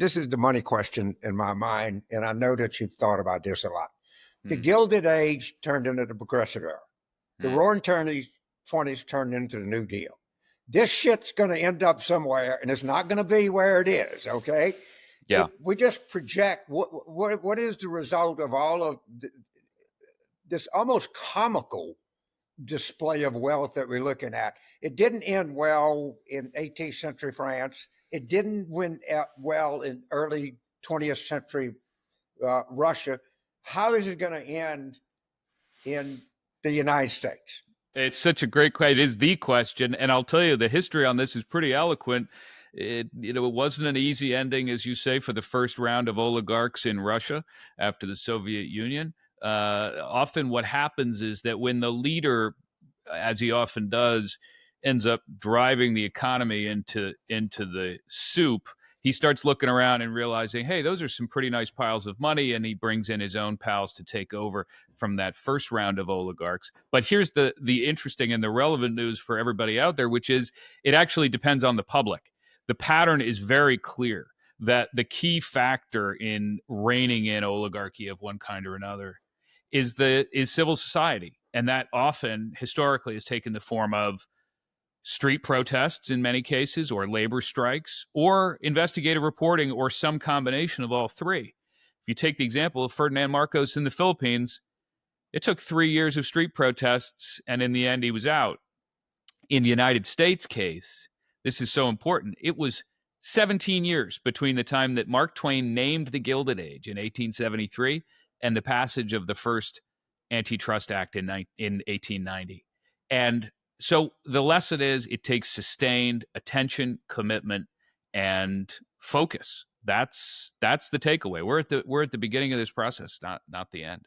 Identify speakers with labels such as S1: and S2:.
S1: this is the money question in my mind, and I know that you've thought about this a lot. The
S2: Hmm.
S1: Gilded Age turned into the Progressive Era. The
S2: Hmm.
S1: Roaring '20s turned into the New Deal. This shit's going to end up somewhere, and it's not going to be where it is. Okay, if
S2: Yeah.
S1: we just project what is the result of all of this almost comical display of wealth that we're looking at. It didn't end well in 18th century France. It didn't win well in early 20th century Russia. How is it going to end in the United States?
S2: It's such a great question. It is the question, and I'll tell you, the history on this is pretty eloquent. It wasn't an easy ending, as you say, for the first round of oligarchs in Russia after the Soviet Union. Often, what happens is that when the leader, as he often does, ends up driving the economy into the soup, he starts looking around and realizing, hey, those are some pretty nice piles of money, and he brings in his own pals to take over from that first round of oligarchs. But here's the interesting and the relevant news for everybody out there, which is it actually depends on the public. The pattern is very clear that the key factor in reining in oligarchy of one kind or another is civil society, and that often historically has taken the form of street protests in many cases, or labor strikes, or investigative reporting, or some combination of all three. If you take the example of Ferdinand Marcos in the Philippines, it took 3 years of street protests, and in the end, he was out. In the United States case, this is so important. It was 17 years between the time that Mark Twain named the Gilded Age in 1873 and the passage of the first Antitrust Act in 1890. And so the lesson is it takes sustained attention, commitment, and focus. That's the takeaway. We're at the beginning of this process, not the end.